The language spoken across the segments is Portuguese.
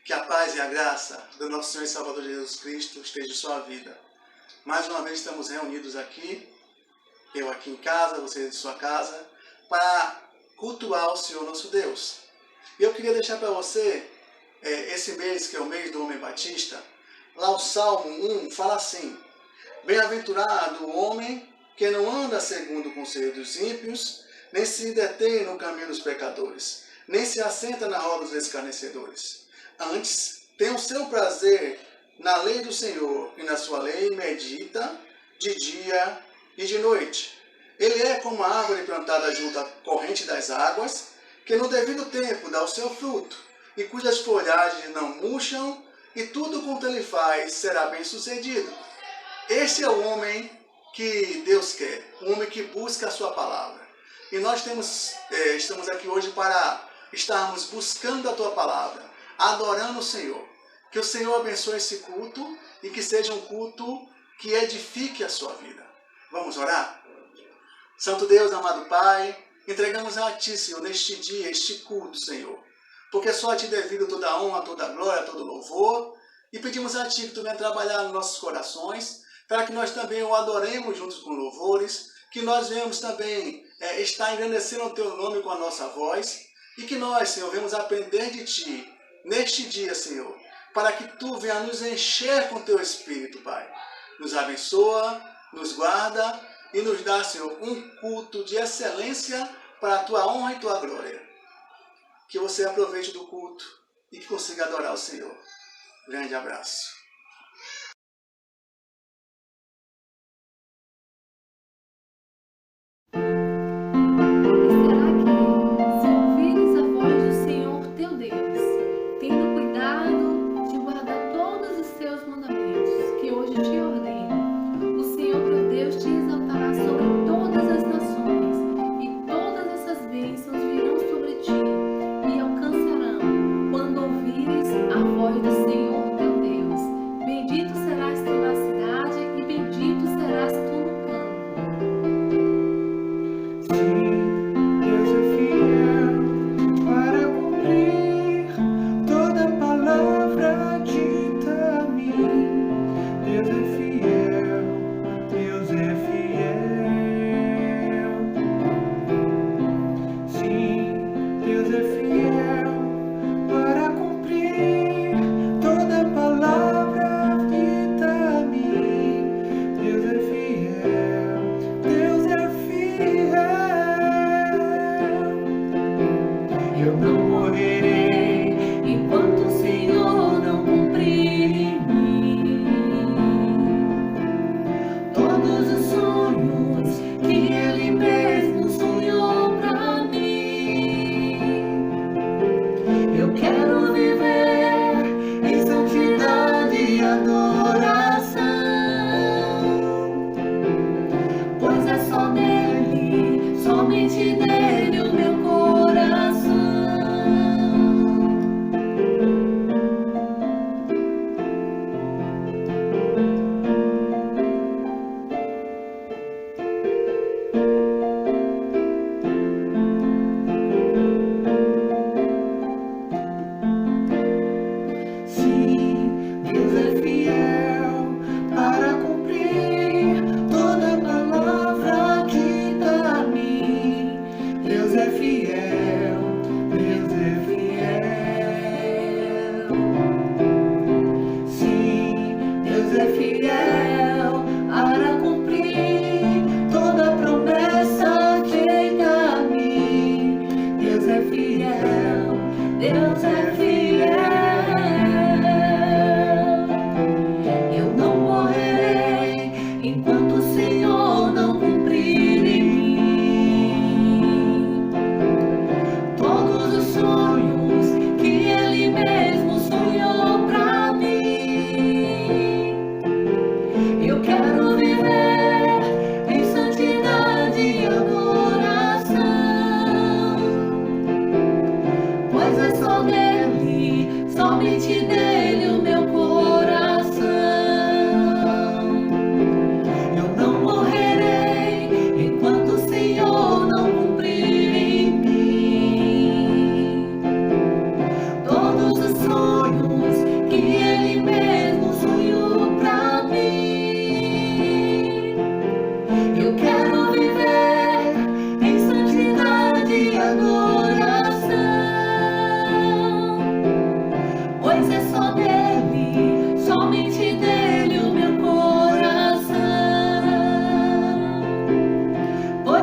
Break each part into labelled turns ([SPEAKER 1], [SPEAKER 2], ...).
[SPEAKER 1] Que a paz e a graça do nosso Senhor e Salvador Jesus Cristo esteja em sua vida. Mais uma vez estamos reunidos aqui, eu aqui em casa, vocês em sua casa, para cultuar o Senhor nosso Deus. E eu queria deixar para você, esse mês que é o mês do homem batista, lá o Salmo 1 fala assim: Bem-aventurado o homem que não anda segundo o conselho dos ímpios, nem se detém no caminho dos pecadores, nem se assenta na roda dos escarnecedores. Antes, tem o seu prazer na lei do Senhor, e na sua lei medita de dia e de noite. Ele é como a árvore plantada junto à corrente das águas, que no devido tempo dá o seu fruto, e cujas folhagens não murcham, e tudo quanto ele faz será bem sucedido. Este é o homem que Deus quer, um homem que busca a sua palavra. E nós estamos aqui hoje para estarmos buscando a tua palavra, adorando o Senhor. Que o Senhor abençoe esse culto e que seja um culto que edifique a sua vida. Vamos orar? Santo Deus, amado Pai, entregamos a Ti, Senhor, neste dia, este culto, Senhor. Porque só a Ti devido toda a honra, toda a glória, todo o louvor. E pedimos a Ti que Tu venha trabalhar nos nossos corações, para que nós também o adoremos juntos com louvores, que nós venhamos também estar engrandecendo o Teu nome com a nossa voz, e que nós, Senhor, venhamos aprender de Ti neste dia, Senhor, para que Tu venha nos encher com Teu Espírito, Pai. Nos abençoa, nos guarda e nos dá, Senhor, um culto de excelência para a Tua honra e Tua glória. Que você aproveite do culto e que consiga adorar o Senhor. Grande abraço.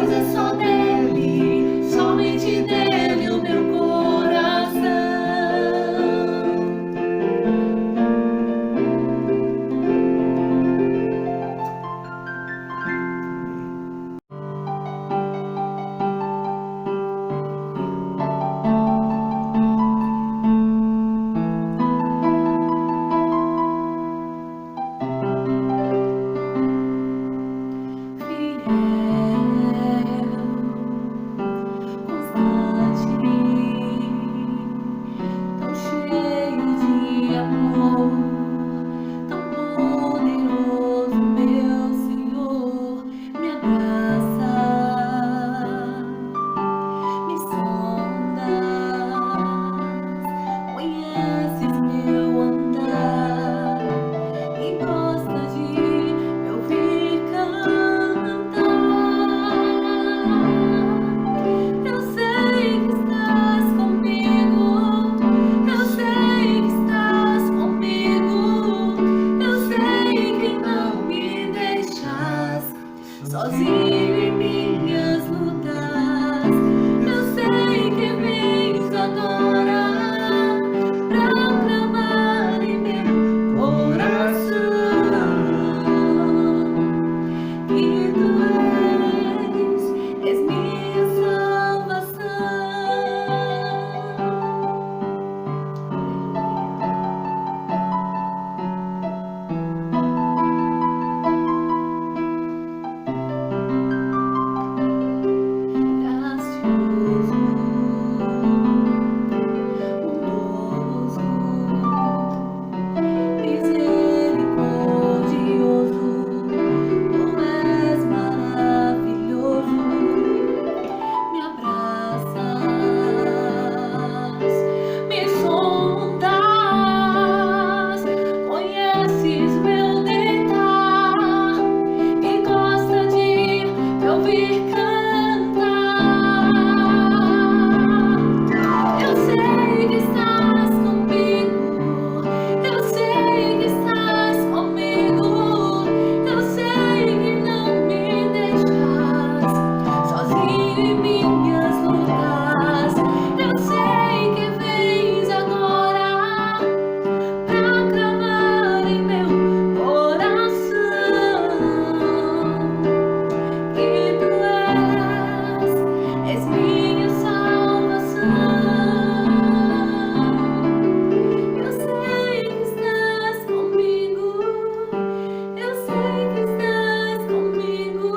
[SPEAKER 2] pois é só dele, somente dele o meu coração. Tão cheio de amor, tão poderoso, meu Senhor, me abraça, me sondas, conheces meu andar e gosta de me ouvir cantar. Eu sei que estás comigo, eu sei que estás comigo, eu sei que não me deixas sozinho em minhas lutas. Eu sei que vens agora pra clamar em meu coração que tu és minha salvação. Gracioso, bondoso, misericordioso, tu és maravilhoso. Me abraças, me sondas, conheces meu deitar e gosta de me ouvir cantar. Eu sei que estás comigo, eu sei que estás comigo, eu sei que não me deixas sozinho em minhas lutas. Eu sei que vens agora pra clamar em meu coração que tu és minha salvação. Eu sei que estás comigo, eu sei que estás comigo,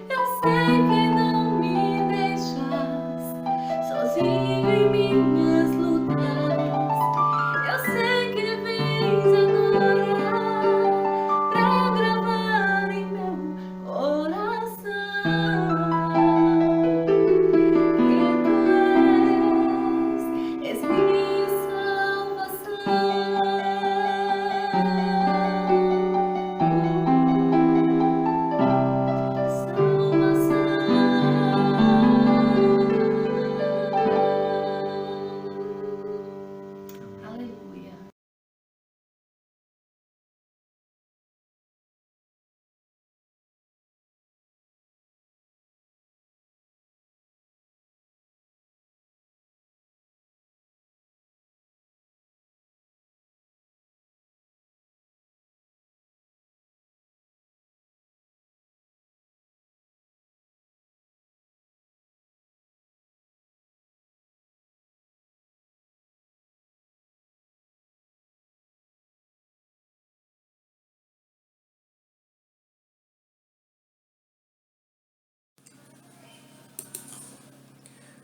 [SPEAKER 2] eu sei que não me deixas sozinho em minhas lutas. Eu sei que vens agora pra gravar em meu coração que tu és minha salvação. Aleluia.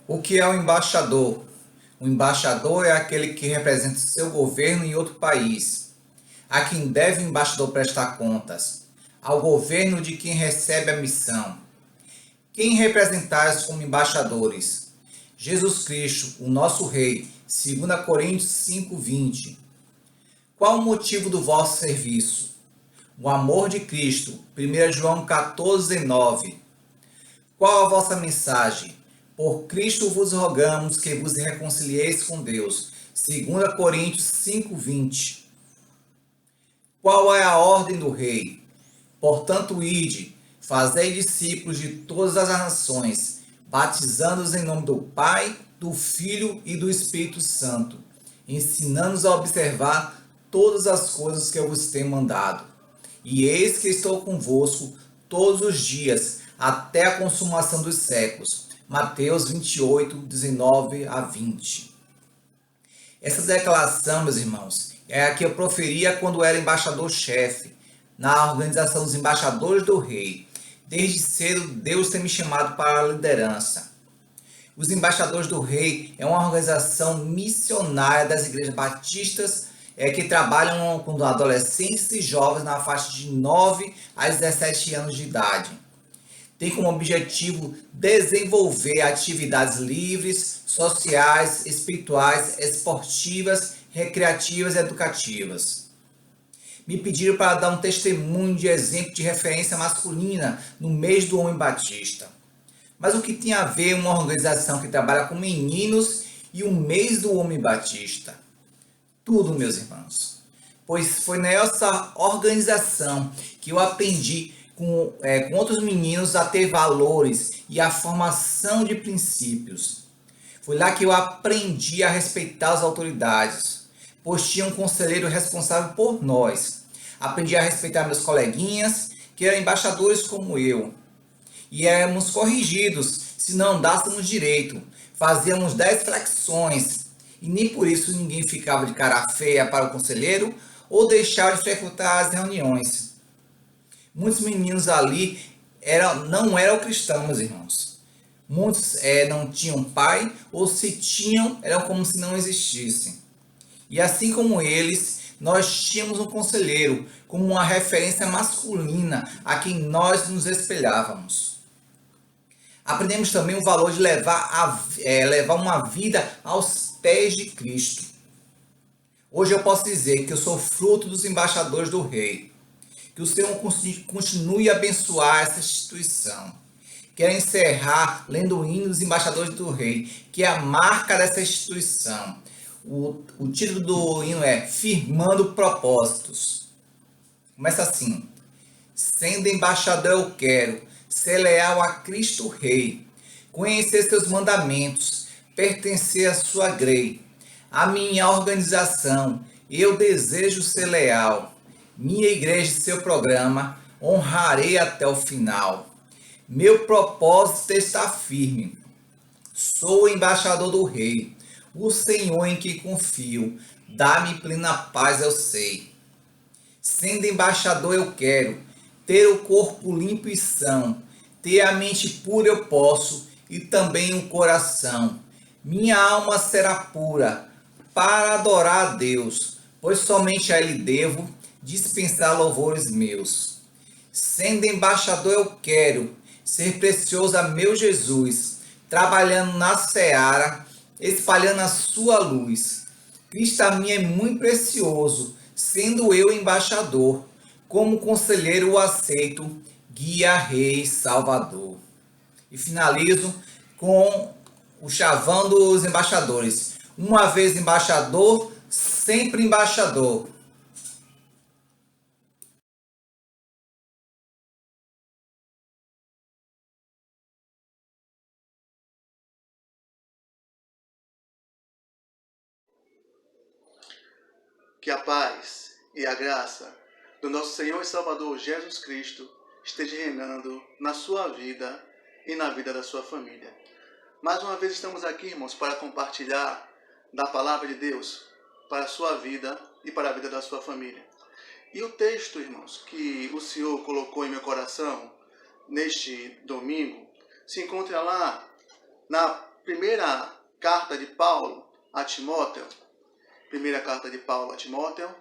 [SPEAKER 3] O que é um embaixador? O embaixador é aquele que representa seu governo em outro país. A quem deve o embaixador prestar contas? Ao governo de quem recebe a missão. Quem representais como embaixadores? Jesus Cristo, o nosso Rei, 2 Coríntios 5:20. Qual o motivo do vosso serviço? O amor de Cristo, 1 João 14:9. Qual a vossa mensagem? Por Cristo vos rogamos que vos reconcilieis com Deus. 2 Coríntios 5:20. Qual é a ordem do rei? Portanto, ide, Fazei discípulos de todas as nações, batizando-os em nome do Pai, do Filho e do Espírito Santo, ensinando-os a observar todas as coisas que eu vos tenho mandado. E eis que estou convosco todos os dias, até a consumação dos séculos. Mateus 28, 19 a 20. Essa declaração, meus irmãos, é a que eu proferia quando era embaixador-chefe, na organização dos embaixadores do rei. Desde cedo, Deus tem me chamado para a liderança. Os embaixadores do rei é uma organização missionária das igrejas batistas que trabalham com adolescentes e jovens na faixa de 9 a 17 anos de idade. Tem como objetivo desenvolver atividades livres, sociais, espirituais, esportivas, recreativas e educativas. Me pediram para dar um testemunho de exemplo de referência masculina no mês do Homem Batista. Mas o que tem a ver uma organização que trabalha com meninos e o mês do Homem Batista? Tudo, meus irmãos. Pois foi nessa organização que eu aprendi com outros meninos a ter valores e a formação de princípios. Foi lá que eu aprendi a respeitar as autoridades, pois tinha um conselheiro responsável por nós. Aprendi a respeitar meus coleguinhas, que eram embaixadores como eu. E éramos corrigidos se não andássemos direito. Fazíamos 10 flexões. E nem por isso ninguém ficava de cara feia para o conselheiro ou deixava de frequentar as reuniões. Muitos meninos ali não eram cristãos, meus irmãos. Muitos não tinham pai, ou se tinham, eram como se não existissem. E assim como eles, nós tínhamos um conselheiro como uma referência masculina a quem nós nos espelhávamos. Aprendemos também o valor de levar uma vida aos pés de Cristo. Hoje eu posso dizer que eu sou fruto dos embaixadores do Rei. Que o Senhor continue a abençoar essa instituição. Quero encerrar lendo o hino dos embaixadores do Rei, que é a marca dessa instituição. O título do hino é Firmando Propósitos. Começa assim: sendo embaixador eu quero ser leal a Cristo Rei, conhecer seus mandamentos, pertencer à sua grei. A minha organização, eu desejo ser leal. Minha igreja e seu programa, honrarei até o final. Meu propósito está firme. Sou o embaixador do Rei, o Senhor em que confio. Dá-me plena paz, eu sei. Sendo embaixador eu quero ter o corpo limpo e são, ter a mente pura eu posso e também o coração. Minha alma será pura para adorar a Deus, pois somente a Ele devo dispensar louvores meus. Sendo embaixador eu quero ser precioso a meu Jesus, trabalhando na seara, espalhando a sua luz. Cristo a mim é muito precioso, sendo eu embaixador, como conselheiro o aceito, guia, rei, salvador. E finalizo com o chavão dos embaixadores. Uma vez embaixador, sempre embaixador.
[SPEAKER 1] Que a paz e a graça do nosso Senhor e Salvador Jesus Cristo esteja reinando na sua vida e na vida da sua família. Mais uma vez estamos aqui, irmãos, para compartilhar da palavra de Deus para a sua vida e para a vida da sua família. E o texto, irmãos, que o Senhor colocou em meu coração neste domingo se encontra lá na primeira carta de Paulo a Timóteo. Primeira carta de Paulo a Timóteo,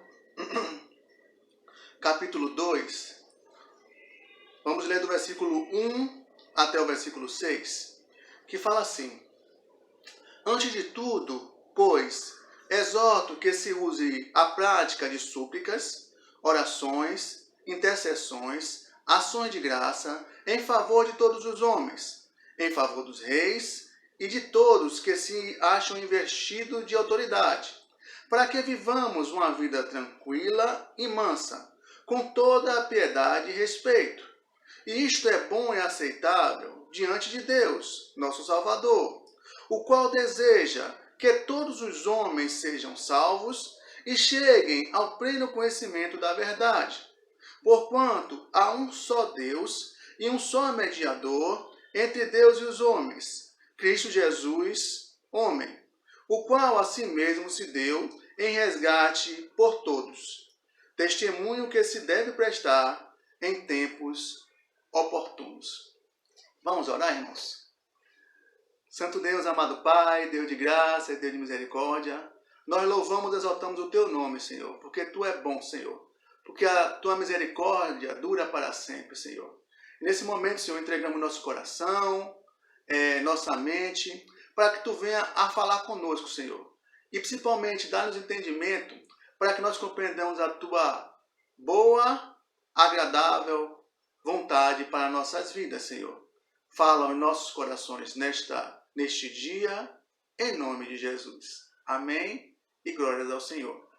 [SPEAKER 1] capítulo 2. Vamos ler do versículo 1 até o versículo 6, que fala assim: antes de tudo, pois, exorto que se use a prática de súplicas, orações, intercessões, ações de graça, em favor de todos os homens, em favor dos reis e de todos que se acham investidos de autoridade, para que vivamos uma vida tranquila e mansa, com toda a piedade e respeito. E isto é bom e aceitável diante de Deus, nosso Salvador, o qual deseja que todos os homens sejam salvos e cheguem ao pleno conhecimento da verdade. Porquanto há um só Deus e um só mediador entre Deus e os homens, Cristo Jesus, homem, o qual a si mesmo se deu em resgate por todos. Testemunho que se deve prestar em tempos oportunos. Vamos orar, irmãos? Santo Deus, amado Pai, Deus de graça e Deus de misericórdia, nós louvamos e exaltamos o Teu nome, Senhor, porque Tu é bom, Senhor, porque a Tua misericórdia dura para sempre, Senhor. E nesse momento, Senhor, entregamos nosso coração, nossa mente, para que Tu venha a falar conosco, Senhor. E principalmente, dá-nos entendimento para que nós compreendamos a Tua boa, agradável vontade para nossas vidas, Senhor. Fala aos nossos corações neste dia, em nome de Jesus. Amém e glórias ao Senhor.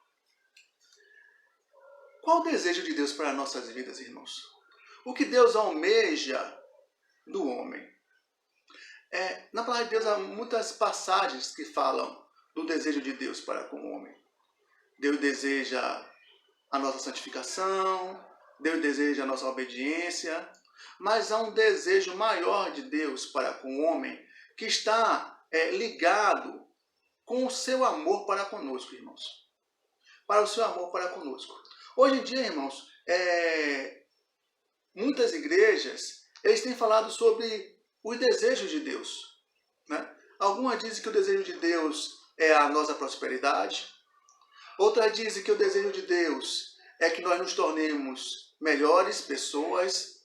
[SPEAKER 1] Qual o desejo de Deus para nossas vidas, irmãos? O que Deus almeja do homem? Na palavra de Deus há muitas passagens que falam do desejo de Deus para com o homem. Deus deseja a nossa santificação, Deus deseja a nossa obediência, mas há um desejo maior de Deus para com o homem que está ligado com o seu amor para conosco, irmãos. Para o seu amor para conosco. Hoje em dia, irmãos, muitas igrejas eles têm falado sobre os desejos de Deus, né? Algumas dizem que o desejo de Deus é a nossa prosperidade. Outras dizem que o desejo de Deus é que nós nos tornemos melhores pessoas.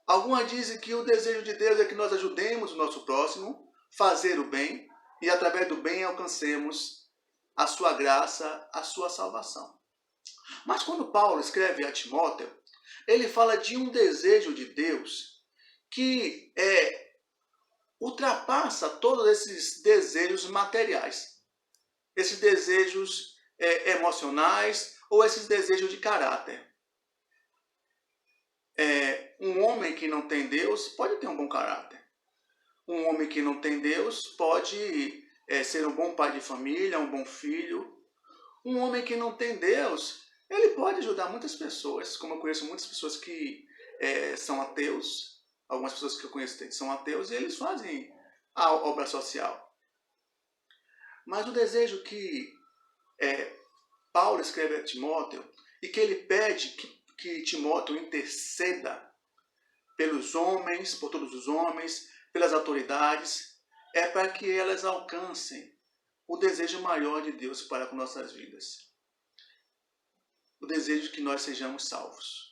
[SPEAKER 1] Algumas dizem que o desejo de Deus é que nós ajudemos o nosso próximo, fazer o bem, e através do bem alcancemos a sua graça, a sua salvação. Mas quando Paulo escreve a Timóteo, ele fala de um desejo de Deus que ultrapassa todos esses desejos materiais, esses desejos emocionais ou esses desejos de caráter. Um homem que não tem Deus pode ter um bom caráter. Um homem que não tem Deus pode ser um bom pai de família, um bom filho. Um homem que não tem Deus, ele pode ajudar muitas pessoas, como eu conheço muitas pessoas que são ateus. Algumas pessoas que eu conheço são ateus e eles fazem a obra social. Mas o desejo que Paulo escreve a Timóteo e que ele pede que Timóteo interceda pelos homens, por todos os homens, pelas autoridades, é para que elas alcancem o desejo maior de Deus para com nossas vidas. O desejo de que nós sejamos salvos.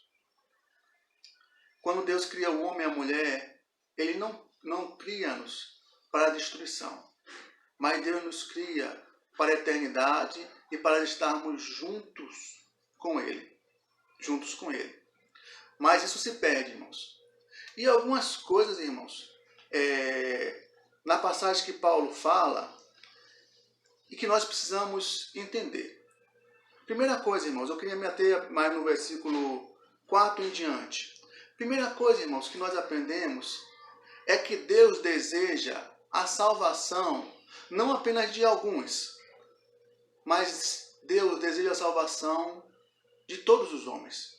[SPEAKER 1] Quando Deus cria o homem e a mulher, Ele não cria-nos para a destruição, mas Deus nos cria para a eternidade e para estarmos juntos com Ele. Juntos com Ele. Mas isso se perde, irmãos. E algumas coisas, irmãos, na passagem que Paulo fala, e que nós precisamos entender. Primeira coisa, irmãos, eu queria me ater mais no versículo 4 em diante. Primeira coisa, irmãos, que nós aprendemos é que Deus deseja a salvação não apenas de alguns, mas Deus deseja a salvação de todos os homens.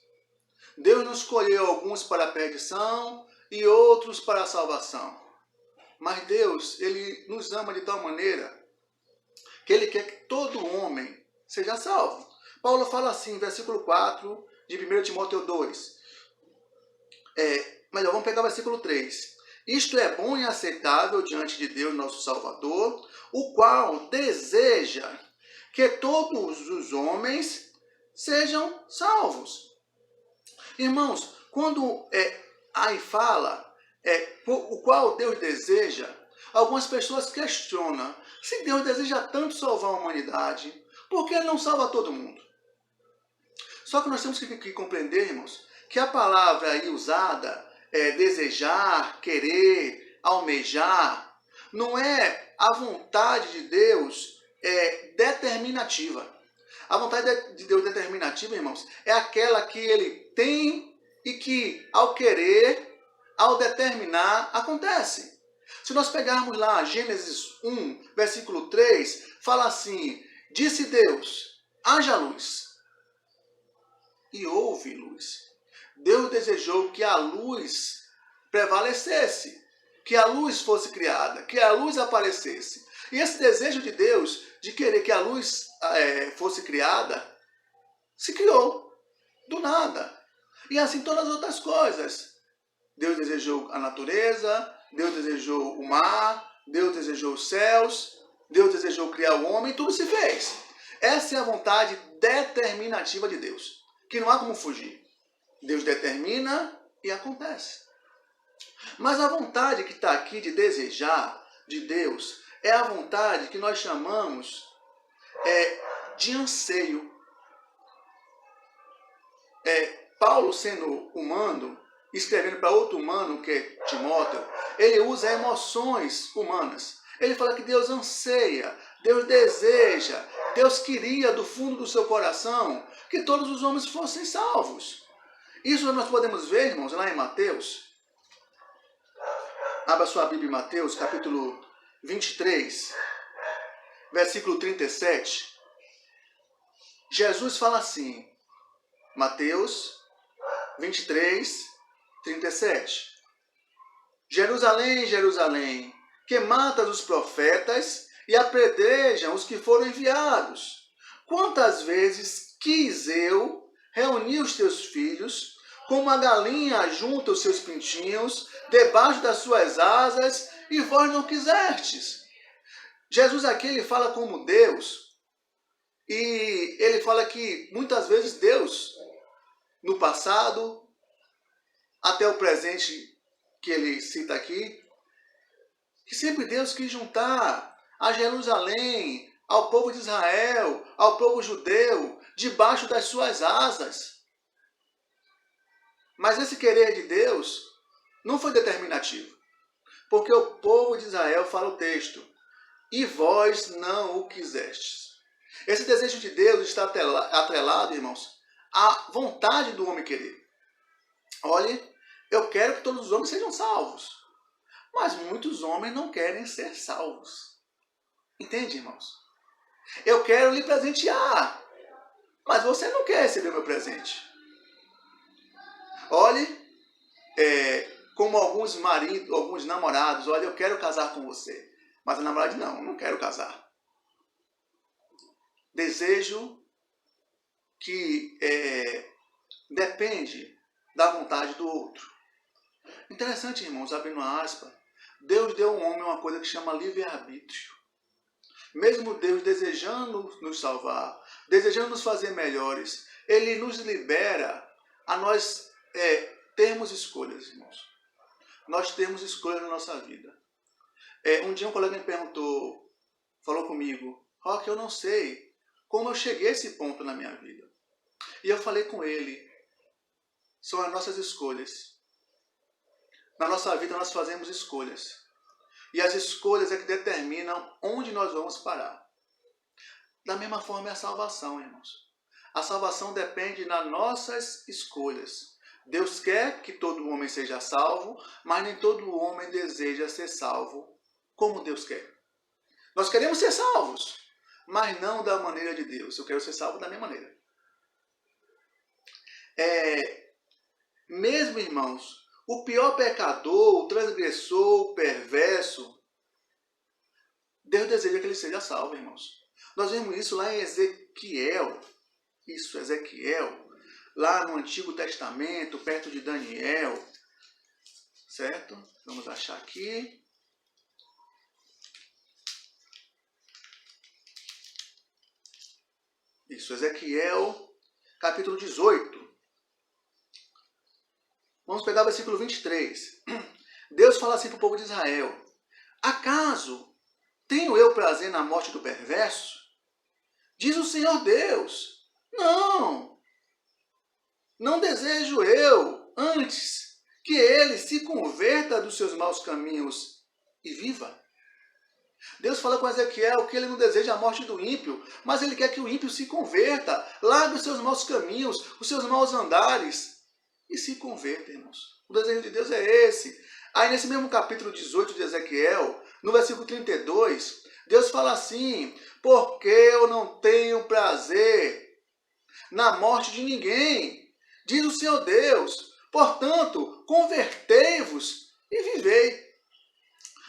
[SPEAKER 1] Deus não escolheu alguns para a perdição e outros para a salvação. Mas Deus, Ele nos ama de tal maneira que Ele quer que todo homem seja salvo. Paulo fala assim, versículo 4 de 1 Timóteo 2. Vamos pegar o versículo 3. Isto é bom e aceitável diante de Deus, nosso Salvador, o qual deseja que todos os homens sejam salvos. Irmãos, quando aí fala o qual Deus deseja, algumas pessoas questionam, se Deus deseja tanto salvar a humanidade, por que Ele não salva todo mundo? Só que nós temos que compreender, irmãos, que a palavra aí usada, desejar, querer, almejar, não é a vontade de Deus determinativa. A vontade de Deus determinativa, irmãos, é aquela que Ele tem e que, ao querer, ao determinar, acontece. Se nós pegarmos lá Gênesis 1, versículo 3, fala assim: disse Deus, haja luz, e houve luz. Deus desejou que a luz prevalecesse, que a luz fosse criada, que a luz aparecesse. E esse desejo de Deus de querer que a luz fosse criada, se criou do nada. E assim todas as outras coisas. Deus desejou a natureza, Deus desejou o mar, Deus desejou os céus, Deus desejou criar o homem, tudo se fez. Essa é a vontade determinativa de Deus, que não há como fugir. Deus determina e acontece. Mas a vontade que está aqui de desejar de Deus é a vontade que nós chamamos de anseio. Paulo, sendo humano, escrevendo para outro humano, que é Timóteo, ele usa emoções humanas. Ele fala que Deus anseia, Deus deseja, Deus queria do fundo do seu coração que todos os homens fossem salvos. Isso nós podemos ver, irmãos, lá em Mateus. Abra sua Bíblia em Mateus, capítulo 23, versículo 37. Jesus fala assim, Mateus 23, 37. Jerusalém, Jerusalém, que matas os profetas e apedrejam os que foram enviados. Quantas vezes quis eu reunir os teus filhos, como a galinha junta os seus pintinhos, debaixo das suas asas, e vós não quisestes. Jesus aqui ele fala como Deus, e ele fala que muitas vezes Deus, no passado, até o presente que ele cita aqui, que sempre Deus quis juntar a Jerusalém, ao povo de Israel, ao povo judeu, debaixo das suas asas. Mas esse querer de Deus não foi determinativo, porque o povo de Israel, fala o texto, e vós não o quisestes. Esse desejo de Deus está atrelado, irmãos, à vontade do homem querer. Olhe, eu quero que todos os homens sejam salvos, mas muitos homens não querem ser salvos. Entende, irmãos? Eu quero lhe presentear, mas você não quer receber meu presente. Olhe, como alguns maridos, alguns namorados, olha, eu quero casar com você, mas a namorada diz, não quero casar. Desejo que depende da vontade do outro. Interessante, irmãos, abrindo uma aspa, Deus deu ao homem uma coisa que chama livre-arbítrio. Mesmo Deus desejando nos salvar, desejando nos fazer melhores, Ele nos libera a nós termos escolhas, irmãos. Nós temos escolhas na nossa vida. Um dia um colega me perguntou, falou comigo, Roque, eu não sei como eu cheguei a esse ponto na minha vida. E eu falei com ele, são as nossas escolhas. Na nossa vida nós fazemos escolhas. E as escolhas é que determinam onde nós vamos parar. Da mesma forma é a salvação, irmãos. A salvação depende das nossas escolhas. Deus quer que todo homem seja salvo, mas nem todo homem deseja ser salvo como Deus quer. Nós queremos ser salvos, mas não da maneira de Deus. Eu quero ser salvo da minha maneira. Mesmo, irmãos, o pior pecador, o transgressor, o perverso, Deus deseja que ele seja salvo, irmãos. Nós vemos isso lá em Ezequiel. Ezequiel, lá no Antigo Testamento, perto de Daniel. Certo? Vamos achar aqui. Isso, Ezequiel, capítulo 18. Vamos pegar o versículo 23. Deus fala assim para o povo de Israel: acaso tenho eu prazer na morte do perverso? Diz o Senhor Deus: não desejo eu, antes que ele se converta dos seus maus caminhos e viva. Deus fala com Ezequiel que ele não deseja a morte do ímpio, mas ele quer que o ímpio se converta, largue os seus maus caminhos, os seus maus andares, e se converta, irmãos. O desejo de Deus é esse. Aí nesse mesmo capítulo 18 de Ezequiel, no versículo 32, Deus fala assim: porque eu não tenho prazer na morte de ninguém, diz o Senhor Deus. Portanto, convertei-vos e vivei.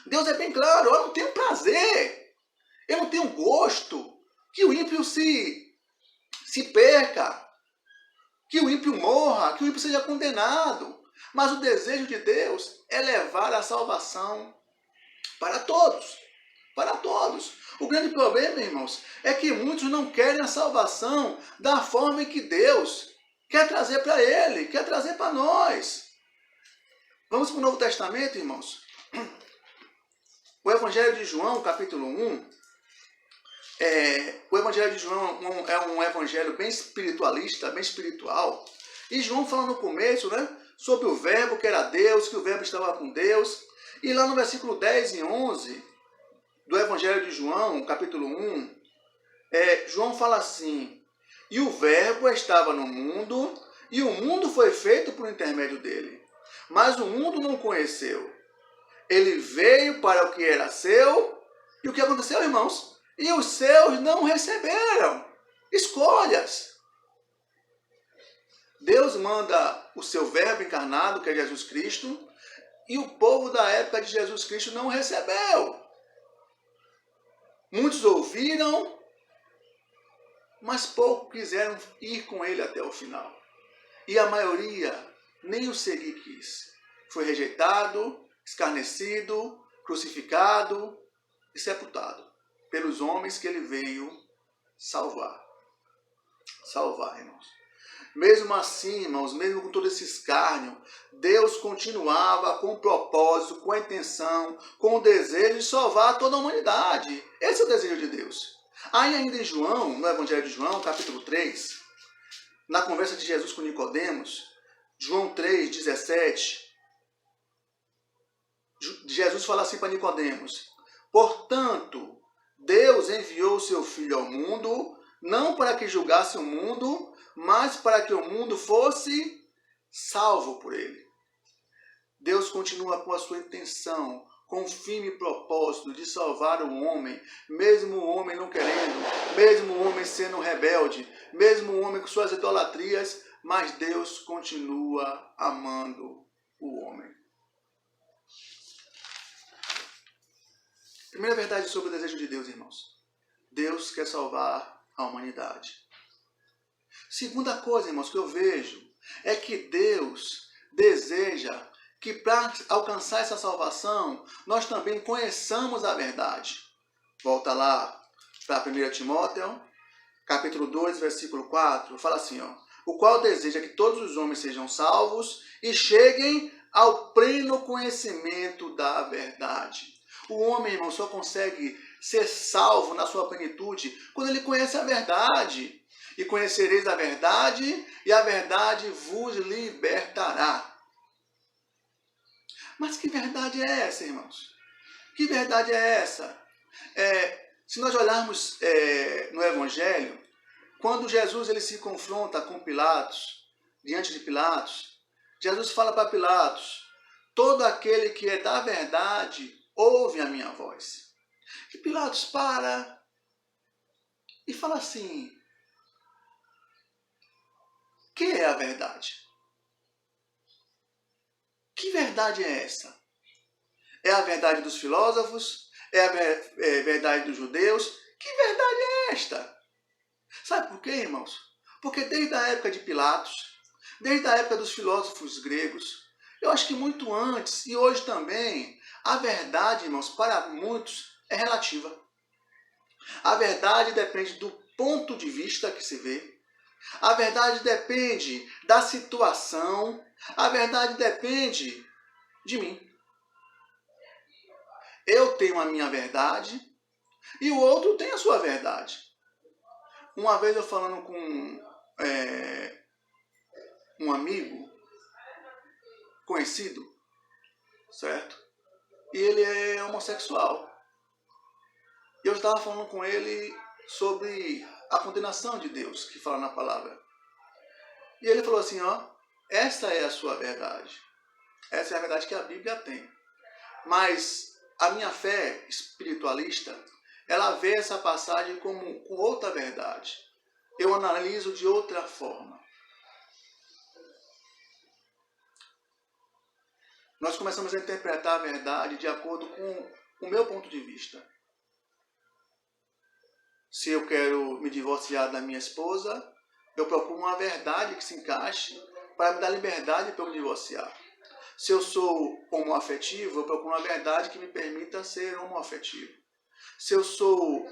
[SPEAKER 1] Deus é bem claro: eu não tenho prazer, eu não tenho gosto que o ímpio se perca, que o ímpio morra, que o ímpio seja condenado. Mas o desejo de Deus é levar a salvação para todos. Para todos. O grande problema, irmãos, é que muitos não querem a salvação da forma em que Deus quer trazer para ele, quer trazer para nós. Vamos para o Novo Testamento, irmãos. O Evangelho de João, capítulo 1. O Evangelho de João é um evangelho bem espiritualista, bem espiritual. E João fala no começo, né, sobre o verbo que era Deus, que o verbo estava com Deus. E lá no versículo 10 e 11 do Evangelho de João, capítulo 1, João fala assim: e o verbo estava no mundo, e o mundo foi feito por intermédio dele. Mas o mundo não conheceu. Ele veio para o que era seu, e o que aconteceu, irmãos? E os seus não receberam. Escolhas. Deus manda o seu verbo encarnado, que é Jesus Cristo, e o povo da época de Jesus Cristo não recebeu. Muitos ouviram, mas poucos quiseram ir com ele até o final. E a maioria nem o seguir quis. Foi rejeitado, escarnecido, crucificado e sepultado pelos homens que ele veio salvar. Salvar, irmãos. Mesmo assim, irmãos, mesmo com todo esse escárnio, Deus continuava com o propósito, com a intenção, com o desejo de salvar toda a humanidade. Esse é o desejo de Deus. Aí ainda em João, no Evangelho de João, capítulo 3, na conversa de Jesus com Nicodemos, João 3, 17, Jesus fala assim para Nicodemos: portanto, Deus enviou o seu Filho ao mundo, não para que julgasse o mundo, mas para que o mundo fosse salvo por ele. Deus continua com a sua intenção, com o firme propósito de salvar o homem, mesmo o homem não querendo, mesmo o homem sendo rebelde, mesmo o homem com suas idolatrias, mas Deus continua amando o homem. Primeira verdade sobre o desejo de Deus, irmãos. Deus quer salvar a humanidade. Segunda coisa, irmãos, que eu vejo é que Deus deseja que para alcançar essa salvação, nós também conheçamos a verdade. Volta lá para 1 Timóteo, capítulo 2, versículo 4, fala assim, o qual deseja que todos os homens sejam salvos e cheguem ao pleno conhecimento da verdade. O homem, irmão, só consegue ser salvo na sua plenitude quando ele conhece a verdade. E conhecereis a verdade, e a verdade vos libertará. Mas que verdade é essa, irmãos? Que verdade é essa? Se nós olharmos no Evangelho, quando Jesus ele se confronta com Pilatos, diante de Pilatos, Jesus fala para Pilatos: todo aquele que é da verdade, ouve a minha voz. E Pilatos para e fala assim: que é a verdade? Que verdade é essa? É a verdade dos filósofos? É a verdade dos judeus? Que verdade é esta? Sabe por quê, irmãos? Porque desde a época de Pilatos, desde a época dos filósofos gregos, eu acho que muito antes e hoje também, a verdade, irmãos, para muitos é relativa. A verdade depende do ponto de vista que se vê. A verdade depende da situação. A verdade depende de mim. Eu tenho a minha verdade e o outro tem a sua verdade. Uma vez eu falando com um amigo conhecido, certo? E ele é homossexual. E eu estava falando com ele sobre a condenação de Deus, que fala na palavra. E ele falou assim, esta é a sua verdade. Essa é a verdade que a Bíblia tem. Mas a minha fé espiritualista, ela vê essa passagem como com outra verdade. Eu analiso de outra forma. Nós começamos a interpretar a verdade de acordo com o meu ponto de vista. Se eu quero me divorciar da minha esposa, eu procuro uma verdade que se encaixe para me dar liberdade para eu me divorciar. Se eu sou homoafetivo, eu procuro uma verdade que me permita ser homoafetivo. Se eu sou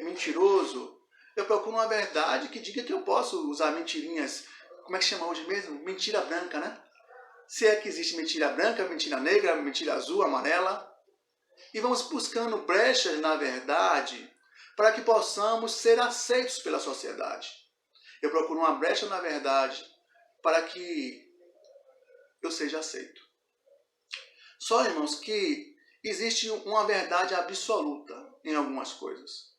[SPEAKER 1] mentiroso, eu procuro uma verdade que diga que eu posso usar mentirinhas. Como é que chama hoje mesmo? Mentira branca, né? Se é que existe mentira branca, mentira negra, mentira azul, amarela. E vamos buscando brechas na verdade para que possamos ser aceitos pela sociedade. Eu procuro uma brecha na verdade para que eu seja aceito. Só, irmãos, que existe uma verdade absoluta em algumas coisas.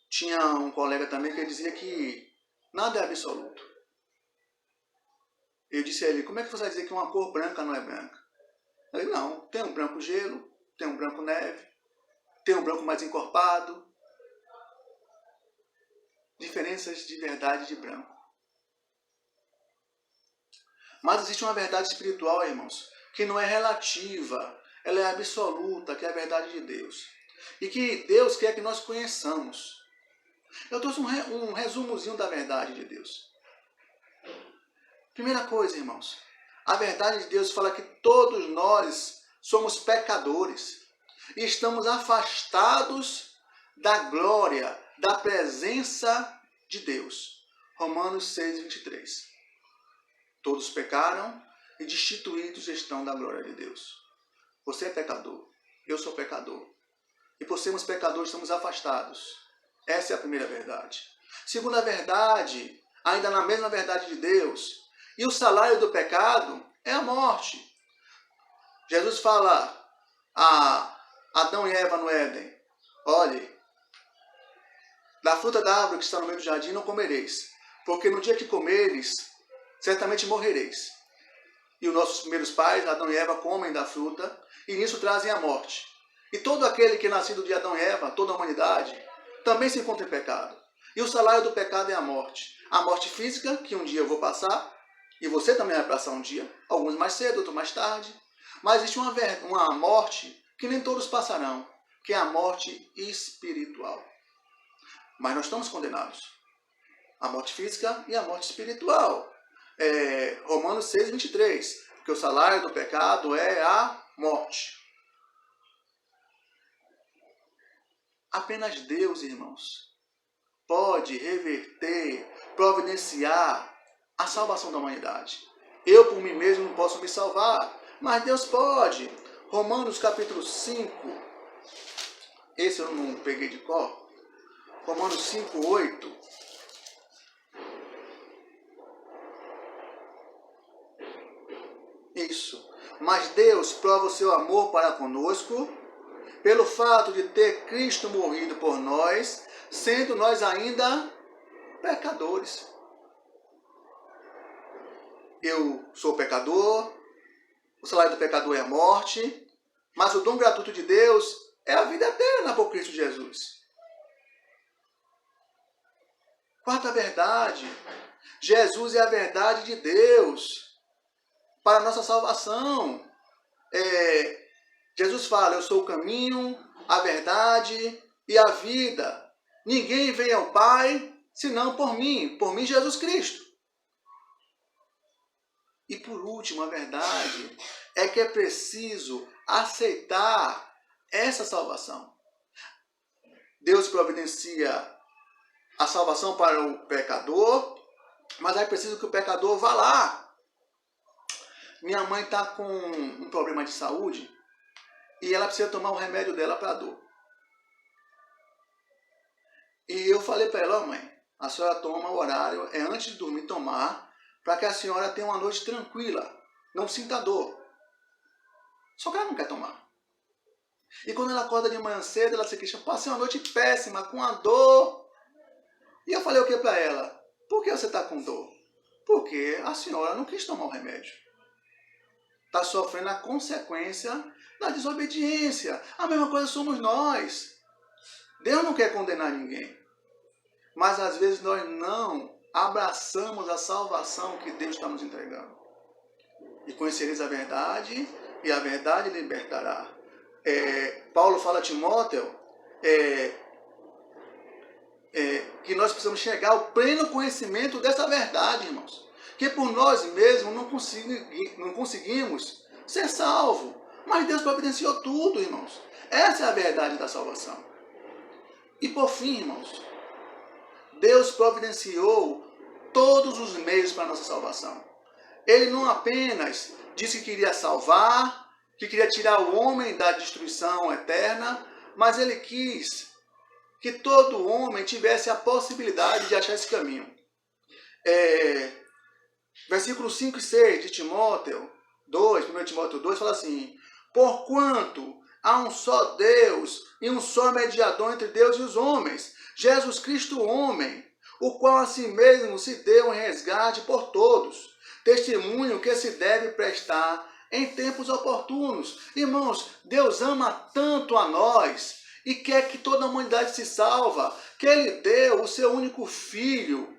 [SPEAKER 1] Tinha um colega também que dizia que nada é absoluto. Eu disse a ele, como é que você vai dizer que uma cor branca não é branca? Ele, não, tem um branco gelo, tem um branco neve, tem um branco mais encorpado. Diferenças de verdade de branco. Mas existe uma verdade espiritual, irmãos, que não é relativa, ela é absoluta, que é a verdade de Deus. E que Deus quer que nós conheçamos. Eu trouxe um resumozinho da verdade de Deus. Primeira coisa, irmãos, a verdade de Deus fala que todos nós somos pecadores e estamos afastados da glória, da presença de Deus. Romanos 6, 23. Todos pecaram e destituídos estão da glória de Deus. Você é pecador, eu sou pecador. E por sermos pecadores, estamos afastados. Essa é a primeira verdade. Segunda verdade, ainda na mesma verdade de Deus, e o salário do pecado é a morte. Jesus fala a Adão e Eva no Éden, olhe, da fruta da árvore que está no meio do jardim não comereis, porque no dia que comeres, certamente morrereis. E os nossos primeiros pais, Adão e Eva, comem da fruta, e nisso trazem a morte. E todo aquele que é nascido de Adão e Eva, toda a humanidade, também se encontra em pecado. E o salário do pecado é a morte. A morte física, que um dia eu vou passar, e você também vai passar um dia, alguns mais cedo, outros mais tarde. Mas existe uma morte que nem todos passarão, que é a morte espiritual. Mas nós estamos condenados. A morte física e a morte espiritual. Romanos 6, 23. Porque o salário do pecado é a morte. Apenas Deus, irmãos, pode reverter, providenciar a salvação da humanidade. Eu, por mim mesmo, não posso me salvar, mas Deus pode. Romanos capítulo 5. Esse eu não peguei de cor. Romanos 5, 8. Isso. Mas Deus prova o seu amor para conosco pelo fato de ter Cristo morrido por nós, sendo nós ainda pecadores. Eu sou pecador, o salário do pecador é a morte, mas o dom gratuito de Deus é a vida eterna por Cristo Jesus. Quarta verdade, Jesus é a verdade de Deus para a nossa salvação. Jesus fala, eu sou o caminho, a verdade e a vida. Ninguém vem ao Pai senão por mim Jesus Cristo. E por último, a verdade é que é preciso aceitar essa salvação. Deus providencia a salvação para o pecador, mas é preciso que o pecador vá lá. Minha mãe está com um problema de saúde e ela precisa tomar o remédio dela para a dor. E eu falei para ela, mãe, a senhora toma o horário, é antes de dormir tomar, para que a senhora tenha uma noite tranquila, não sinta dor. Só que ela não quer tomar. E quando ela acorda de manhã cedo, ela se queixa, passei uma noite péssima, com a dor. E eu falei o que para ela? Por que você está com dor? Porque a senhora não quis tomar o remédio. Está sofrendo a consequência da desobediência. A mesma coisa somos nós. Deus não quer condenar ninguém. Mas às vezes nós não abraçamos a salvação que Deus está nos entregando. E conhecereis a verdade, e a verdade libertará. Paulo fala a Timóteo que nós precisamos chegar ao pleno conhecimento dessa verdade, irmãos. Que por nós mesmos não conseguimos ser salvos. Mas Deus providenciou tudo, irmãos. Essa é a verdade da salvação. E por fim, irmãos, Deus providenciou todos os meios para a nossa salvação. Ele não apenas disse que queria salvar, que queria tirar o homem da destruição eterna, mas ele quis que todo homem tivesse a possibilidade de achar esse caminho. Versículos 5 e 6 de Timóteo 2, 1 Timóteo 2, fala assim: porquanto há um só Deus e um só mediador entre Deus e os homens, Jesus Cristo homem, o qual a si mesmo se deu em resgate por todos, testemunho que se deve prestar em tempos oportunos. Irmãos, Deus ama tanto a nós e quer que toda a humanidade se salva, que Ele deu o seu único Filho,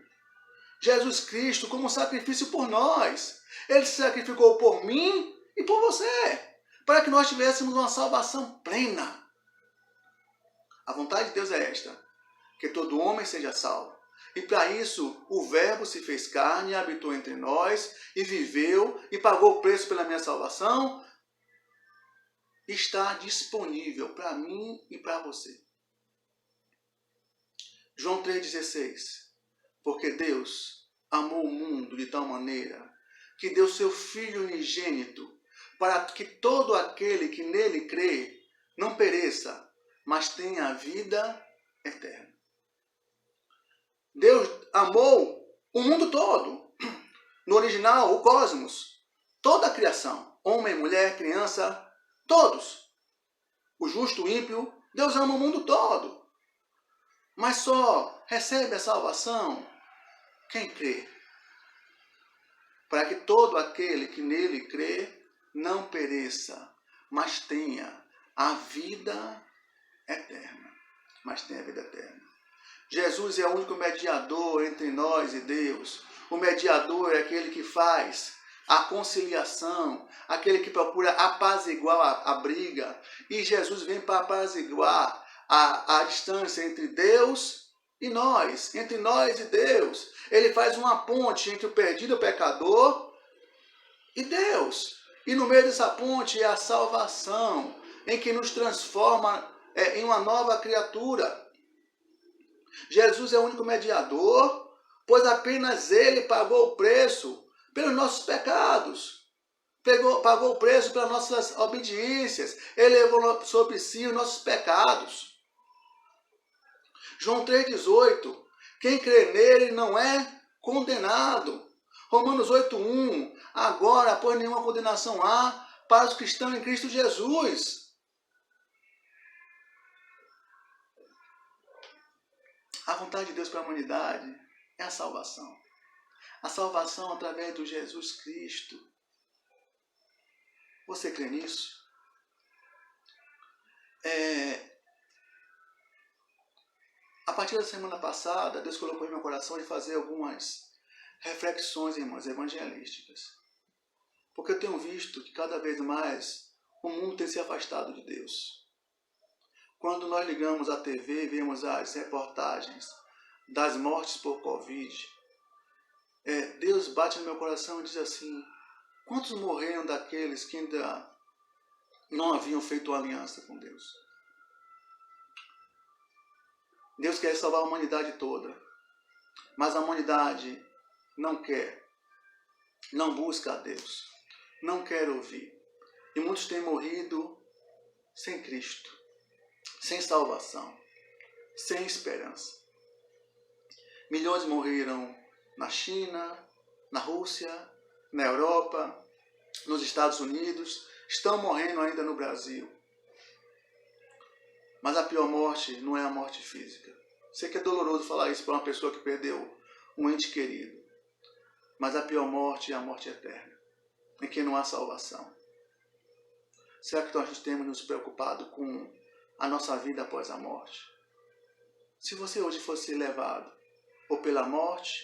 [SPEAKER 1] Jesus Cristo, como sacrifício por nós. Ele se sacrificou por mim e por você, para que nós tivéssemos uma salvação plena. A vontade de Deus é esta, que todo homem seja salvo. E para isso, o Verbo se fez carne e habitou entre nós, e viveu, e pagou o preço pela minha salvação. Está disponível para mim e para você. João 3,16. Porque Deus amou o mundo de tal maneira que deu seu Filho unigênito, para que todo aquele que nele crê não pereça, mas tenha a vida eterna. Deus amou o mundo todo. No original, o cosmos. Toda a criação. Homem, mulher, criança, todos. O justo, o ímpio. Deus ama o mundo todo. Mas só recebe a salvação quem crê. Para que todo aquele que nele crê não pereça, mas tenha a vida eterna. Mas tenha a vida eterna. Jesus é o único mediador entre nós e Deus. O mediador é aquele que faz a conciliação, aquele que procura apaziguar a briga. E Jesus vem para apaziguar a distância entre Deus e nós, entre nós e Deus. Ele faz uma ponte entre o perdido, o pecador, e Deus. E no meio dessa ponte é a salvação, em que nos transforma em uma nova criatura. Jesus é o único mediador, pois apenas Ele pagou o preço pelos nossos pecados. Pagou o preço pelas nossas obediências. Ele levou sobre si os nossos pecados. João 3,18. Quem crê nele não é condenado. Romanos 8,1. Agora, pois nenhuma condenação há para os que estão em Cristo Jesus. A vontade de Deus para a humanidade é a salvação. A salvação através do Jesus Cristo. Você crê nisso? A partir da semana passada, Deus colocou em meu coração de fazer algumas reflexões, irmãs, evangelísticas. Porque eu tenho visto que cada vez mais o mundo tem se afastado de Deus. Quando nós ligamos a TV e vemos as reportagens das mortes por Covid, Deus bate no meu coração e diz assim: quantos morreram daqueles que ainda não haviam feito aliança com Deus? Deus quer salvar a humanidade toda, mas a humanidade não quer, não busca a Deus, não quer ouvir. E muitos têm morrido sem Cristo, sem salvação, sem esperança. Milhões morreram na China, na Rússia, na Europa, nos Estados Unidos, estão morrendo ainda no Brasil. Mas a pior morte não é a morte física. Sei que é doloroso falar isso para uma pessoa que perdeu um ente querido. mas a pior morte é a morte eterna, em que não há salvação. Será que nós temos nos preocupado com a nossa vida após a morte? Se você hoje fosse levado ou pela morte,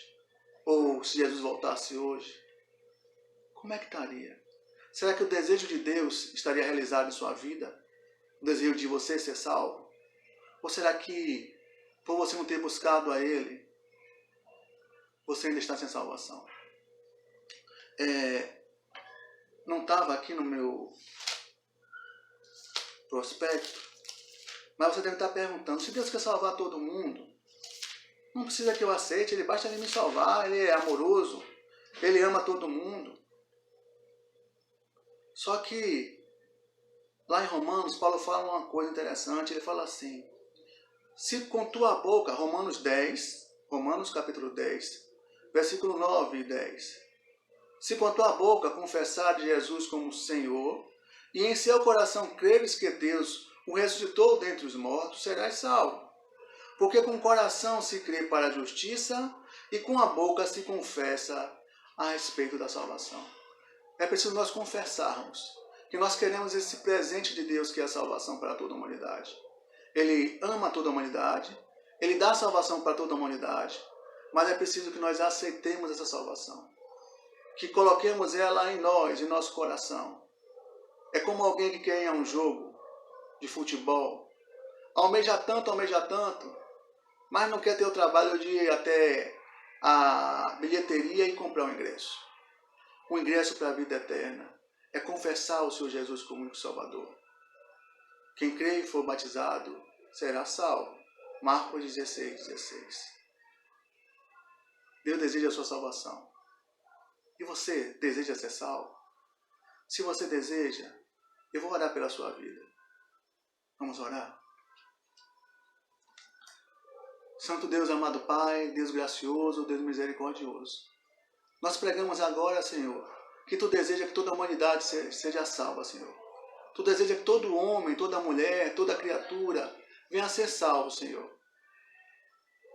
[SPEAKER 1] ou se Jesus voltasse hoje, como é que estaria? Será que o desejo de Deus estaria realizado em sua vida? O desejo de você ser salvo? Ou será que, por você não ter buscado a Ele, você ainda está sem salvação? Não estava aqui no meu prospecto, mas você deve estar perguntando, se Deus quer salvar todo mundo, não precisa que eu aceite, Ele basta Ele me salvar, Ele é amoroso, Ele ama todo mundo. Só que, lá em Romanos, Paulo fala uma coisa interessante, ele fala assim, se com tua boca, Romanos capítulo 10, versículo 9 e 10, se com tua boca confessares Jesus como Senhor, e em seu coração creres que Deus o ressuscitou dentre os mortos, serás salvo. Porque com o coração se crê para a justiça, e com a boca se confessa a respeito da salvação. É preciso nós confessarmos que nós queremos esse presente de Deus que é a salvação para toda a humanidade. Ele ama toda a humanidade, Ele dá salvação para toda a humanidade, mas é preciso que nós aceitemos essa salvação, que coloquemos ela em nós, em nosso coração. É como alguém que quer ir a um jogo de futebol, almeja tanto, mas não quer ter o trabalho de ir até a bilheteria e comprar um ingresso. O ingresso para a vida eterna é confessar o Senhor Jesus como único Salvador. Quem crê e for batizado será salvo. Marcos 16:16. Deus deseja a sua salvação. E você deseja ser salvo? Se você deseja, eu vou orar pela sua vida. Vamos orar? Santo Deus, amado Pai, Deus gracioso, Deus misericordioso, nós pregamos agora, Senhor, que Tu deseja que toda a humanidade seja salva, Senhor. Tu deseja que todo homem, toda mulher, toda criatura venha a ser salvo, Senhor.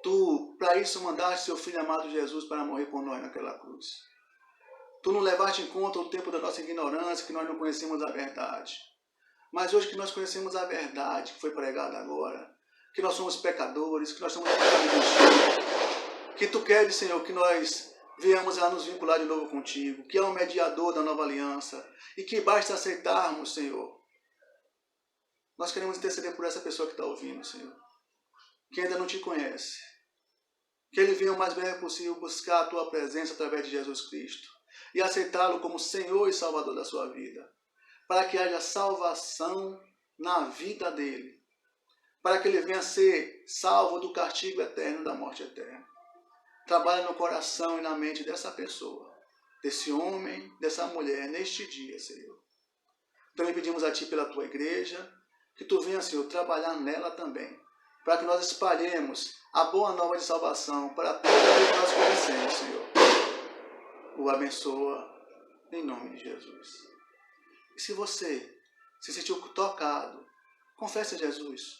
[SPEAKER 1] Tu, para isso, mandaste Seu Filho amado Jesus para morrer por nós naquela cruz. Tu não levaste em conta o tempo da nossa ignorância, que nós não conhecemos a verdade. Mas hoje que nós conhecemos a verdade, que foi pregada agora, que nós somos pecadores, que nós somos pecadores, que Tu queres, Senhor, que nós venhamos a nos vincular de novo contigo, que é o mediador da nova aliança, e que basta aceitarmos, Senhor. Nós queremos interceder por essa pessoa que está ouvindo, Senhor, que ainda não Te conhece. Que ele venha o mais breve possível buscar a Tua presença através de Jesus Cristo e aceitá-lo como Senhor e Salvador da sua vida, para que haja salvação na vida dele, para que ele venha a ser salvo do castigo eterno, da morte eterna. Trabalha no coração e na mente dessa pessoa, desse homem, dessa mulher, neste dia, Senhor. Também pedimos a Ti pela Tua igreja, que Tu venha, Senhor, trabalhar nela também, para que nós espalhemos a boa nova de salvação para todos que nós conhecemos, Senhor. O abençoa em nome de Jesus. E se você se sentiu tocado, confesse a Jesus.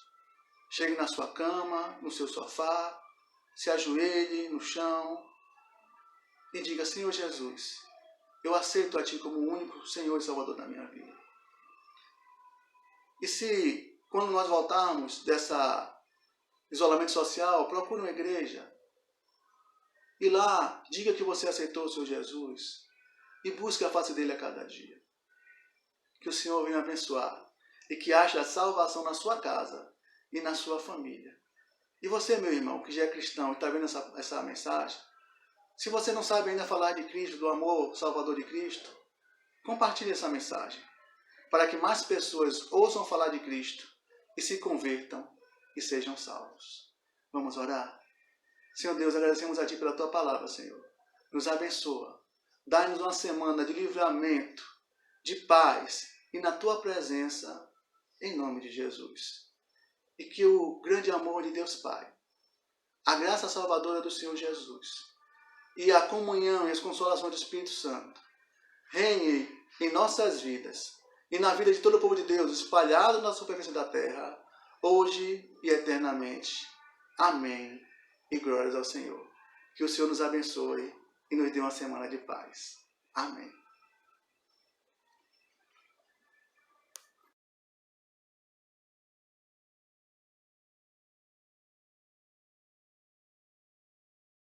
[SPEAKER 1] Chegue na sua cama, no seu sofá, se ajoelhe no chão e diga: Senhor Jesus, eu aceito a Ti como o único Senhor e Salvador da minha vida. E se, quando nós voltarmos dessa isolamento social, procure uma igreja e lá diga que você aceitou o Senhor Jesus e busque a face dele a cada dia. Que o Senhor venha abençoar e que haja a salvação na sua casa e na sua família. E você, meu irmão, que já é cristão e está vendo essa mensagem, se você não sabe ainda falar de Cristo, do amor salvador de Cristo, compartilhe essa mensagem para que mais pessoas ouçam falar de Cristo e se convertam e sejam salvos. Vamos orar? Senhor Deus, agradecemos a Ti pela Tua palavra, Senhor. Nos abençoa. Dá-nos uma semana de livramento, de paz e na Tua presença, em nome de Jesus. E que o grande amor de Deus Pai, a graça salvadora do Senhor Jesus e a comunhão e as consolações do Espírito Santo reine em nossas vidas e na vida de todo o povo de Deus espalhado na superfície da terra, hoje e eternamente. Amém. E glórias ao Senhor. Que o Senhor nos abençoe, e nos dê uma semana de paz. Amém.